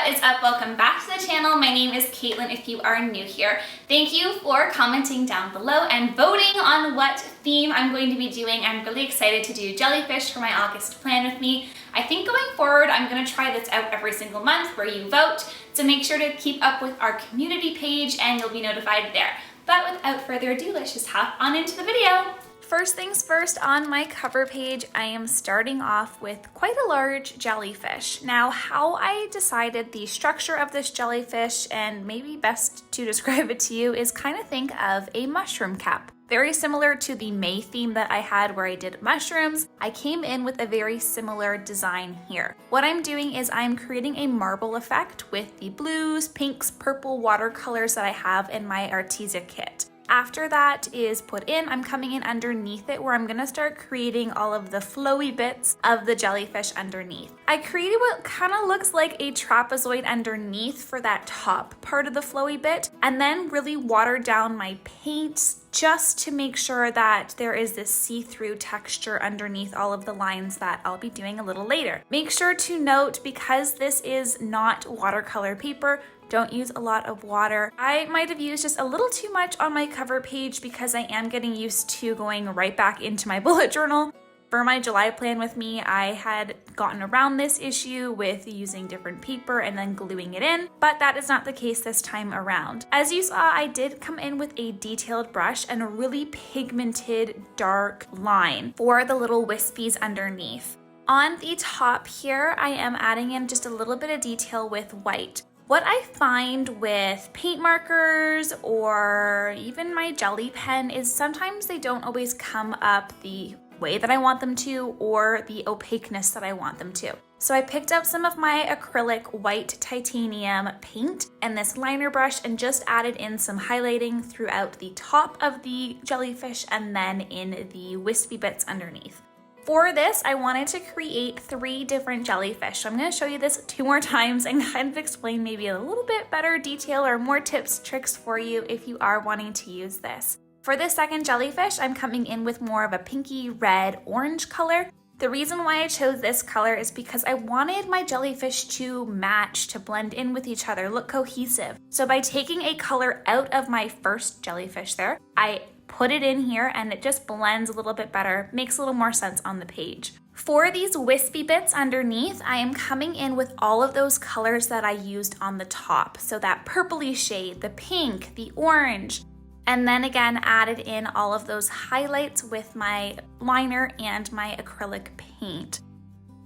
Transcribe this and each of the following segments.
What is up? Welcome back to the channel. My name is Caitlin if you are new here. Thank you for commenting down below and voting on what theme I'm going to be doing. I'm really excited to do Jellyfish for my August plan with me. I think going forward, I'm going to try this out every single month where you vote. So make sure to keep up with our community page and you'll be notified there. But without further ado, let's just hop on into the video. First things first, on my cover page, I am starting off with quite a large jellyfish. Now, how I decided the structure of this jellyfish, and maybe best to describe it to you, is kind of think of a mushroom cap. Very similar to the May theme that I had where I did mushrooms, I came in with a very similar design here. What I'm doing is I'm creating a marble effect with the blues, pinks, purple watercolors that I have in my Artesia kit. After that is put in, I'm coming in underneath it where I'm gonna start creating all of the flowy bits of the jellyfish underneath. I created what kind of looks like a trapezoid underneath for that top part of the flowy bit, and then really watered down my paints just to make sure that there is this see-through texture underneath all of the lines that I'll be doing a little later. Make sure to note, because this is not watercolor paper, don't use a lot of water. I might have used just a little too much on my cover page because I am getting used to going right back into my bullet journal. For my July plan with me, I had gotten around this issue with using different paper and then gluing it in, but that is not the case this time around. As you saw, I did come in with a detailed brush and a really pigmented dark line for the little wispies underneath. On the top here, I am adding in just a little bit of detail with white. What I find with paint markers or even my jelly pen is sometimes they don't always come up the way that I want them to or the opaqueness that I want them to. So I picked up some of my acrylic white titanium paint and this liner brush and just added in some highlighting throughout the top of the jellyfish and then in the wispy bits underneath. For this, I wanted to create 3 different jellyfish. So I'm going to show you this 2 more times and kind of explain maybe a little bit better detail or more tips, tricks for you if you are wanting to use this. For this second jellyfish, I'm coming in with more of a pinky red orange color. The reason why I chose this color is because I wanted my jellyfish to match, to blend in with each other, look cohesive. So by taking a color out of my first jellyfish there, I put it in here and it just blends a little bit better, makes a little more sense on the page. For these wispy bits underneath, I am coming in with all of those colors that I used on the top. So that purpley shade, the pink, the orange, and then again added in all of those highlights with my liner and my acrylic paint.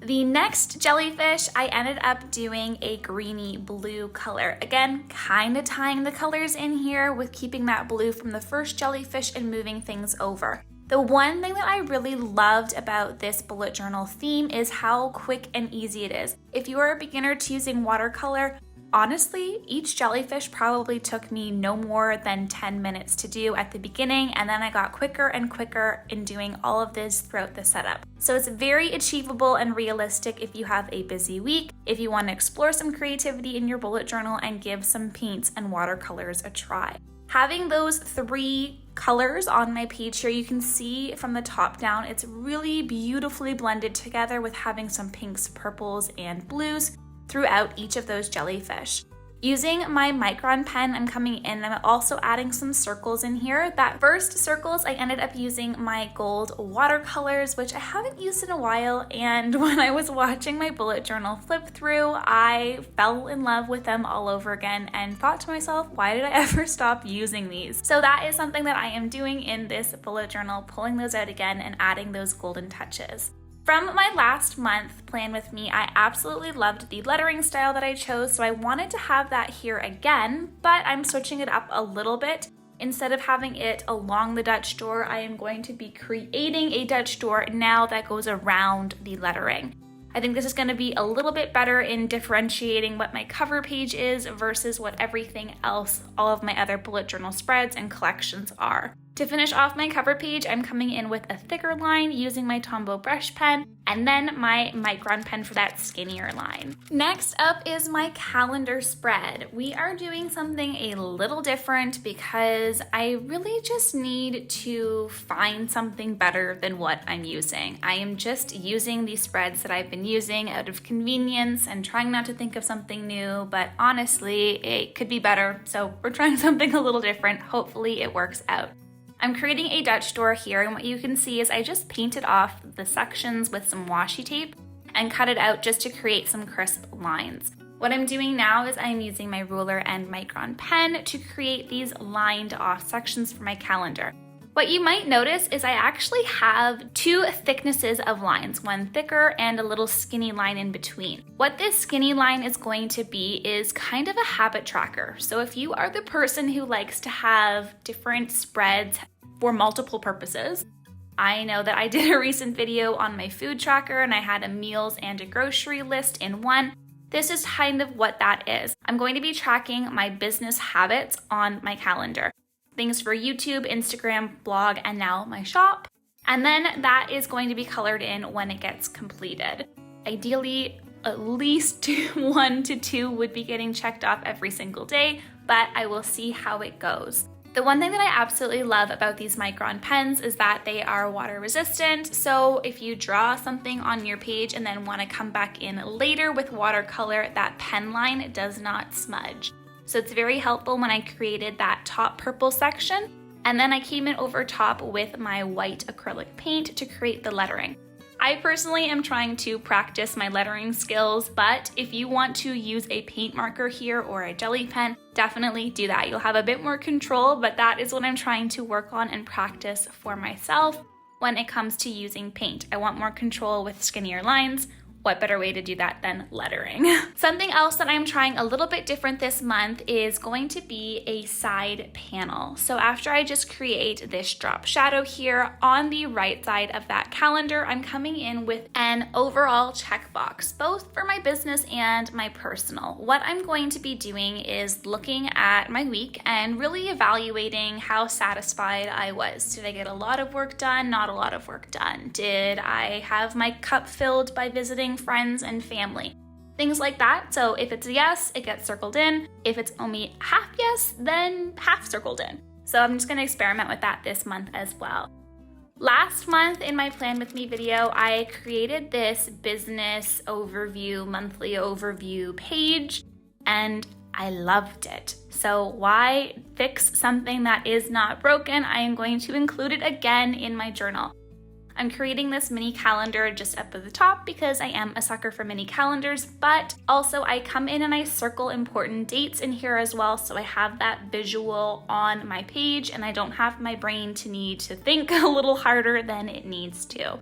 The next jellyfish, I ended up doing a greeny blue color. Again, kind of tying the colors in here with keeping that blue from the first jellyfish and moving things over. The one thing that I really loved about this bullet journal theme is how quick and easy it is. If you are a beginner to using watercolor, honestly, each jellyfish probably took me no more than 10 minutes to do at the beginning, and then I got quicker and quicker in doing all of this throughout the setup. So it's very achievable and realistic if you have a busy week, if you want to explore some creativity in your bullet journal and give some paints and watercolors a try. Having those 3 colors on my page here, you can see from the top down, it's really beautifully blended together with having some pinks, purples, and blues throughout each of those jellyfish. Using my micron pen, I'm coming in and I'm also adding some circles in here. That first circles, I ended up using my gold watercolors, which I haven't used in a while, and when I was watching my bullet journal flip through, I fell in love with them all over again and thought to myself, why did I ever stop using these? So that is something that I am doing in this bullet journal, pulling those out again and adding those golden touches. From my last month plan with me, I absolutely loved the lettering style that I chose, so I wanted to have that here again, but I'm switching it up a little bit. Instead of having it along the Dutch door, I am going to be creating a Dutch door now that goes around the lettering. I think this is going to be a little bit better in differentiating what my cover page is versus what everything else, all of my other bullet journal spreads and collections are. To finish off my cover page, I'm coming in with a thicker line using my Tombow brush pen, and then my micron pen for that skinnier line. Next up is my calendar spread. We are doing something a little different because I really just need to find something better than what I'm using. I am just using these spreads that I've been using out of convenience and trying not to think of something new, but honestly, it could be better, so we're trying something a little different. Hopefully it works out. I'm creating a Dutch door here, and what you can see is I just painted off the sections with some washi tape and cut it out just to create some crisp lines. What I'm doing now is I'm using my ruler and micron pen to create these lined off sections for my calendar. What you might notice is I actually have two thicknesses of lines, one thicker and a little skinny line in between. What this skinny line is going to be is kind of a habit tracker. So if you are the person who likes to have different spreads for multiple purposes, I know that I did a recent video on my food tracker and I had a meals and a grocery list in one. This is kind of what that is. I'm going to be tracking my business habits on my calendar. Things for YouTube, Instagram, blog, and now my shop. And then that is going to be colored in when it gets completed. Ideally, at least 1 to 2 would be getting checked off every single day, but I will see how it goes. The one thing that I absolutely love about these micron pens is that they are water resistant. So if you draw something on your page and then want to come back in later with watercolor, that pen line does not smudge. So it's very helpful when I created that top purple section. And then I came in over top with my white acrylic paint to create the lettering. I personally am trying to practice my lettering skills, but if you want to use a paint marker here or a jelly pen, definitely do that. You'll have a bit more control, but that is what I'm trying to work on and practice for myself when it comes to using paint. I want more control with skinnier lines. What better way to do that than lettering? Something else that I'm trying a little bit different this month is going to be a side panel. So after I just create this drop shadow here on the right side of that calendar, I'm coming in with an overall checkbox, both for my business and my personal. What I'm going to be doing is looking at my week and really evaluating how satisfied I was. Did I get a lot of work done? Not a lot of work done. Did I have my cup filled by visiting friends and family? Things like that. So if it's a yes, it gets circled in. If it's only half yes, then half circled in. So I'm just going to experiment with that this month as well. Last month in my Plan With Me video, I created this business overview, monthly overview page, and I loved it. So why fix something that is not broken? I am going to include it again in my journal. I'm creating this mini calendar just up at the top because I am a sucker for mini calendars, but also I come in and I circle important dates in here as well, so I have that visual on my page and I don't have my brain to need to think a little harder than it needs to.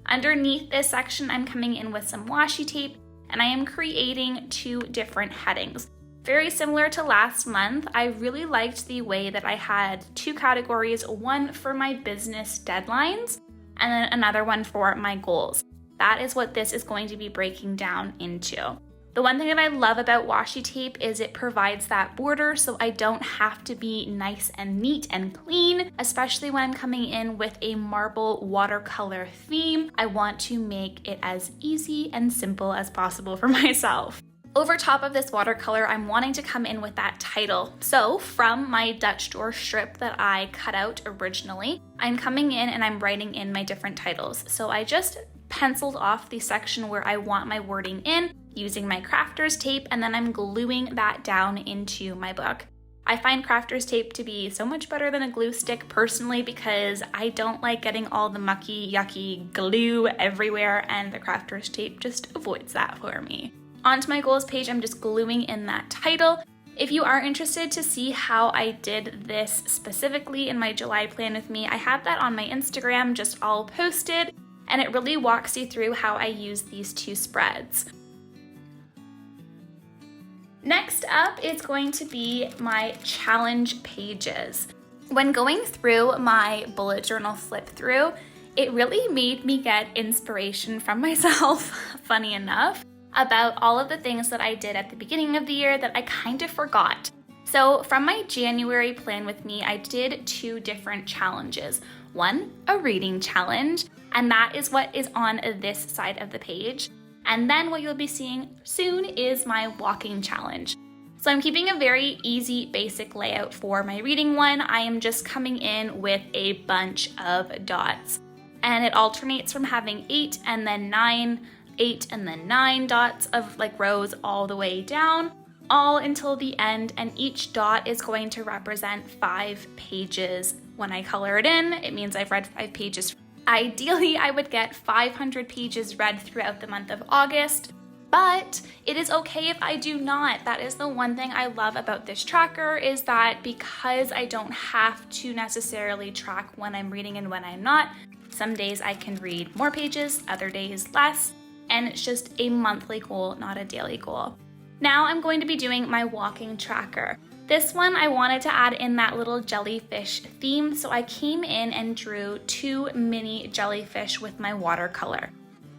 Underneath this section, I'm coming in with some washi tape and I am creating 2 different headings. Very similar to last month, I really liked the way that I had 2 categories, one for my business deadlines and then another one for my goals. That is what this is going to be breaking down into. The one thing that I love about washi tape is it provides that border so I don't have to be nice and neat and clean, especially when I'm coming in with a marble watercolor theme. I want to make it as easy and simple as possible for myself. Over top of this watercolor, I'm wanting to come in with that title. So from my Dutch door strip that I cut out originally, I'm coming in and I'm writing in my different titles. So I just penciled off the section where I want my wording in using my crafter's tape, and then I'm gluing that down into my book. I find crafter's tape to be so much better than a glue stick personally because I don't like getting all the mucky, yucky glue everywhere, and the crafter's tape just avoids that for me. Onto my goals page, I'm just gluing in that title. If you are interested to see how I did this specifically in my July Plan With Me, I have that on my Instagram just all posted, and it really walks you through how I use these 2 spreads. Next up is going to be my challenge pages. When going through my bullet journal flip through, it really made me get inspiration from myself, funny enough, about all of the things that I did at the beginning of the year that I kind of forgot. So from my January plan with me, I did 2 different challenges. One, a reading challenge, and that is what is on this side of the page. And then what you'll be seeing soon is my walking challenge. So I'm keeping a very easy, basic layout for my reading one. I am just coming in with a bunch of dots. And it alternates from having 8 and then 9, 8 and then 9 dots of like rows all the way down, all until the end, and each dot is going to represent 5 pages. When I color it in, it means I've read 5 pages. Ideally, I would get 500 pages read throughout the month of August, but it is okay if I do not. That is the one thing I love about this tracker, is that because I don't have to necessarily track when I'm reading and when I'm not, some days I can read more pages, other days less, and it's just a monthly goal, not a daily goal. Now I'm going to be doing my walking tracker. This one I wanted to add in that little jellyfish theme, so I came in and drew 2 mini jellyfish with my watercolor.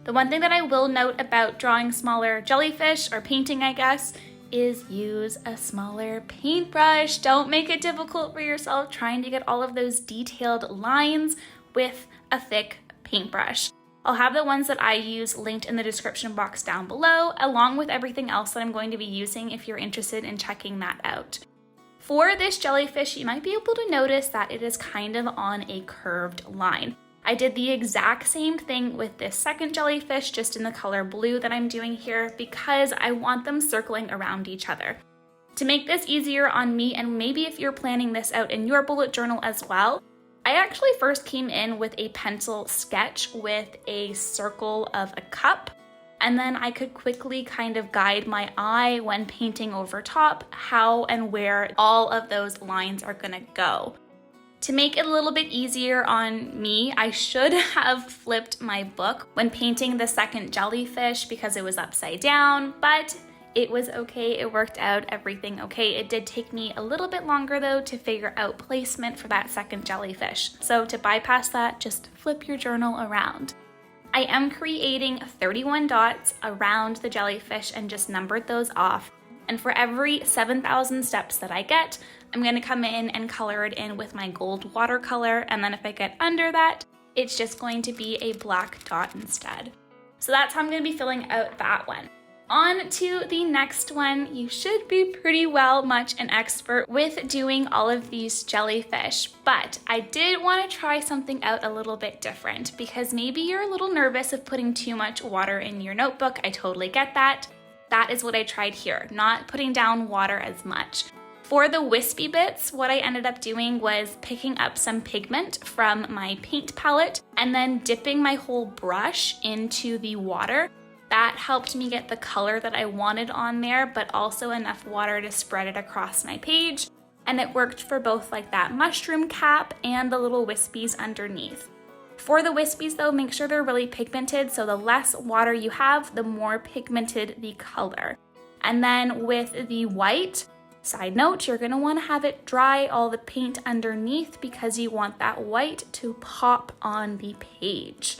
The one thing that I will note about drawing smaller jellyfish, or painting I guess, is use a smaller paintbrush. Don't make it difficult for yourself trying to get all of those detailed lines with a thick paintbrush. I'll have the ones that I use linked in the description box down below, along with everything else that I'm going to be using if you're interested in checking that out. For this jellyfish, you might be able to notice that it is kind of on a curved line. I did the exact same thing with this second jellyfish, just in the color blue that I'm doing here, because I want them circling around each other. To make this easier on me, and maybe if you're planning this out in your bullet journal as well, I actually first came in with a pencil sketch with a circle of a cup, and then I could quickly kind of guide my eye when painting over top how and where all of those lines are gonna go. To make it a little bit easier on me, I should have flipped my book when painting the second jellyfish because it was upside down, but it was okay. It worked out, everything okay. It did take me a little bit longer though to figure out placement for that second jellyfish. So to bypass that, just flip your journal around. I am creating 31 dots around the jellyfish and just numbered those off. And for every 7,000 steps that I get, I'm gonna come in and color it in with my gold watercolor. And then if I get under that, it's just going to be a black dot instead. So that's how I'm gonna be filling out that one. On to the next one. You should be pretty much an expert with doing all of these jellyfish, but I did want to try something out a little bit different because maybe you're a little nervous of putting too much water in your notebook. I totally get that. That is what I tried here, not putting down water as much. For the wispy bits, what I ended up doing was picking up some pigment from my paint palette and then dipping my whole brush into the water. That helped me get the color that I wanted on there, but also enough water to spread it across my page. And it worked for both like that mushroom cap and the little wispies underneath. For the wispies though, make sure they're really pigmented, so the less water you have, the more pigmented the color. And then with the white, side note, you're gonna wanna have it dry all the paint underneath because you want that white to pop on the page.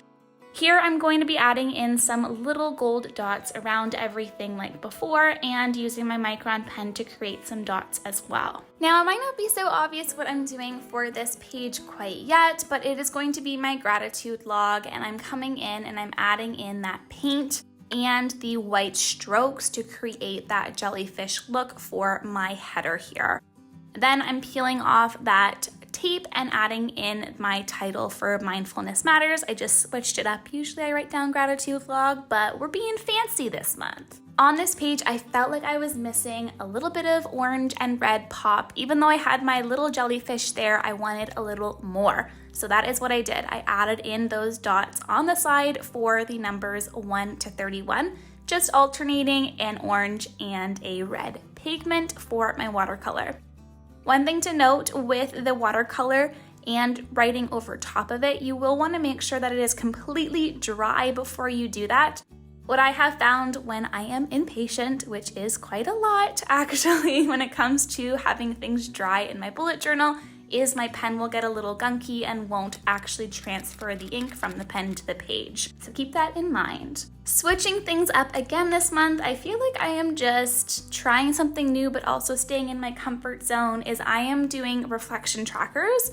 Here I'm going to be adding in some little gold dots around everything like before and using my micron pen to create some dots as well. Now it might not be so obvious what I'm doing for this page quite yet, but it is going to be my gratitude log, and I'm coming in and I'm adding in that paint and the white strokes to create that jellyfish look for my header here. Then I'm peeling off that tape and adding in my title for Mindfulness Matters. I just switched it up. Usually I write down gratitude log, but we're being fancy this month. On this page, I felt like I was missing a little bit of orange and red pop. Even though I had my little jellyfish there, I wanted a little more. So that is what I did. I added in those dots on the side for the numbers 1 to 31, just alternating an orange and a red pigment for my watercolor. One thing to note with the watercolor and writing over top of it, you will want to make sure that it is completely dry before you do that. What I have found when I am impatient, which is quite a lot actually when it comes to having things dry in my bullet journal, is my pen will get a little gunky and won't actually transfer the ink from the pen to the page. So keep that in mind. Switching things up again this month, I feel like I am just trying something new but also staying in my comfort zone, is I am doing reflection trackers,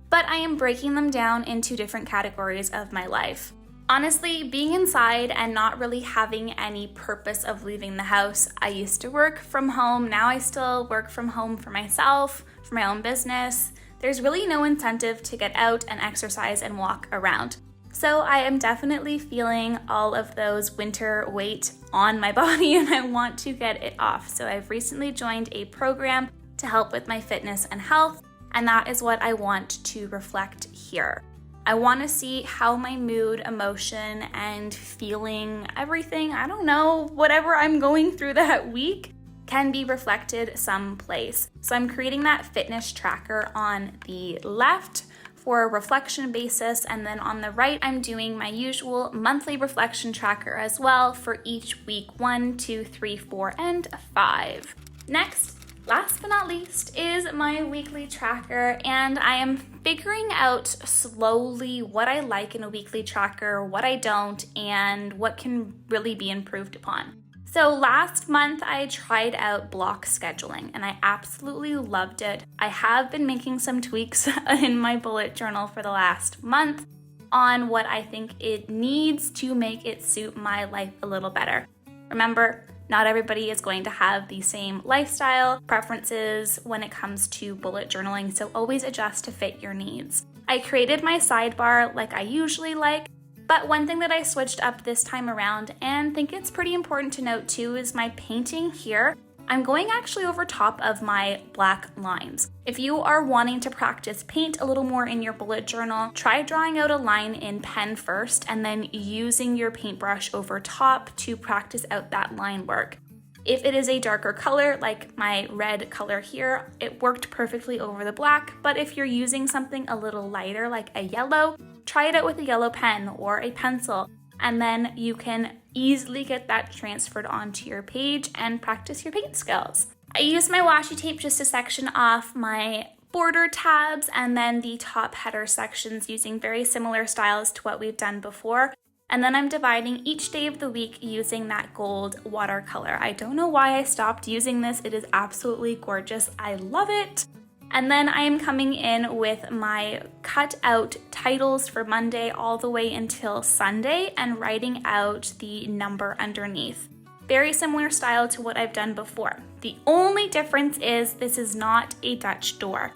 but I am breaking them down into different categories of my life. Honestly, being inside and not really having any purpose of leaving the house. I used to work from home, now I still work from home for myself, for my own business. There's really no incentive to get out and exercise and walk around. So I am definitely feeling all of those winter weight on my body and I want to get it off. So I've recently joined a program to help with my fitness and health, and that is what I want to reflect here. I want to see how my mood, emotion, and feeling, everything, I don't know, whatever I'm going through that week can be reflected someplace. So I'm creating that fitness tracker on the left for a reflection basis, and then on the right, I'm doing my usual monthly reflection tracker as well for each week 1, 2, 3, 4, and 5. Next, last but not least, is my weekly tracker, and I am figuring out slowly what I like in a weekly tracker, what I don't, and what can really be improved upon. So last month I tried out block scheduling and I absolutely loved it. I have been making some tweaks in my bullet journal for the last month on what I think it needs to make it suit my life a little better. Remember, not everybody is going to have the same lifestyle preferences when it comes to bullet journaling, so always adjust to fit your needs. I created my sidebar like I usually like, but one thing that I switched up this time around and think it's pretty important to note too is my painting here. I'm going actually over top of my black lines. If you are wanting to practice paint a little more in your bullet journal, try drawing out a line in pen first and then using your paintbrush over top to practice out that line work. If it is a darker color, like my red color here, it worked perfectly over the black, but if you're using something a little lighter, like a yellow, try it out with a yellow pen or a pencil, and then you can easily get that transferred onto your page and practice your paint skills. I use my washi tape just to section off my border tabs and then the top header sections using very similar styles to what we've done before. And then I'm dividing each day of the week using that gold watercolor. I don't know why I stopped using this. It is absolutely gorgeous. I love it. And then I am coming in with my cut out titles for Monday all the way until Sunday and writing out the number underneath. Very similar style to what I've done before. The only difference is this is not a Dutch door.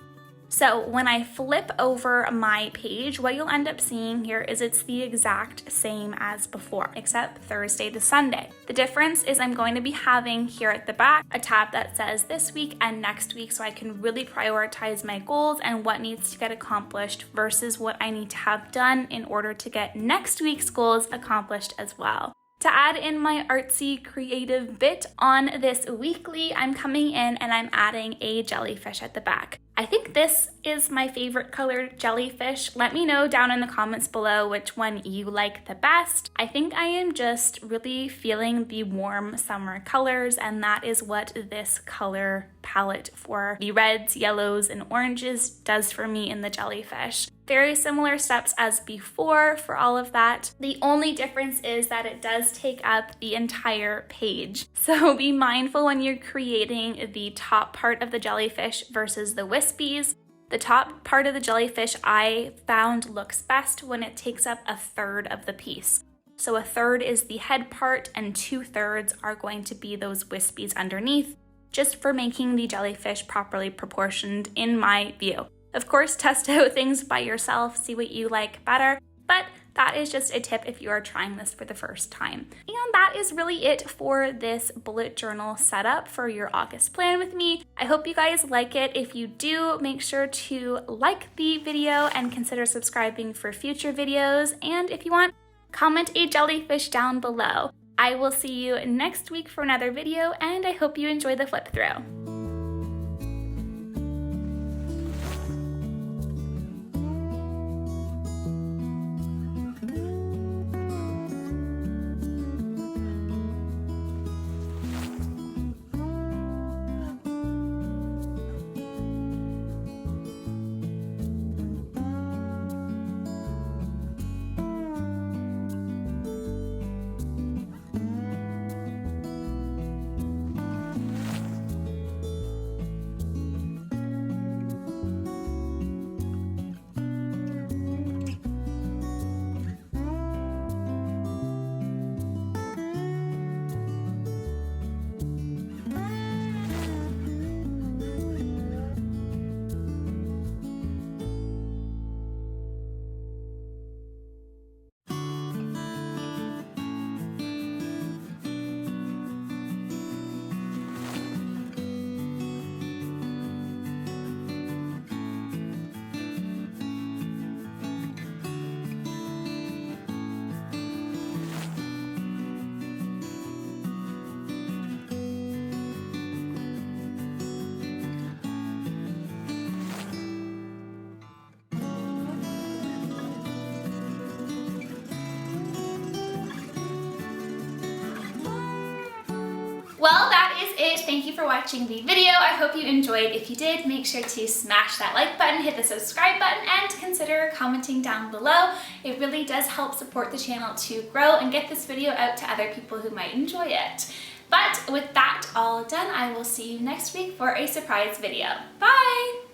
So when I flip over my page, what you'll end up seeing here is it's the exact same as before, except Thursday to Sunday. The difference is I'm going to be having here at the back a tab that says this week and next week, so I can really prioritize my goals and what needs to get accomplished versus what I need to have done in order to get next week's goals accomplished as well. To add in my artsy creative bit on this weekly, I'm coming in and I'm adding a jellyfish at the back. I think this is my favorite color jellyfish. Let me know down in the comments below which one you like the best. I think I am just really feeling the warm summer colors, and that is what this color palette for the reds, yellows, and oranges does for me in the jellyfish. Very similar steps as before for all of that. The only difference is that it does take up the entire page. So be mindful when you're creating the top part of the jellyfish versus the wispies. The top part of the jellyfish I found looks best when it takes up a third of the piece. So a third is the head part and 2/3 are going to be those wispies underneath, just for making the jellyfish properly proportioned in my view. Of course, test out things by yourself, see what you like better, but that is just a tip if you are trying this for the first time. And that is really it for this bullet journal setup for your August plan with me. I hope you guys like it. If you do, make sure to like the video and consider subscribing for future videos. And if you want, comment a jellyfish down below. I will see you next week for another video, and I hope you enjoy the flip through. Well, that is it. Thank you for watching the video. I hope you enjoyed. If you did, make sure to smash that like button, hit the subscribe button, and consider commenting down below. It really does help support the channel to grow and get this video out to other people who might enjoy it. But with that all done, I will see you next week for a surprise video. Bye!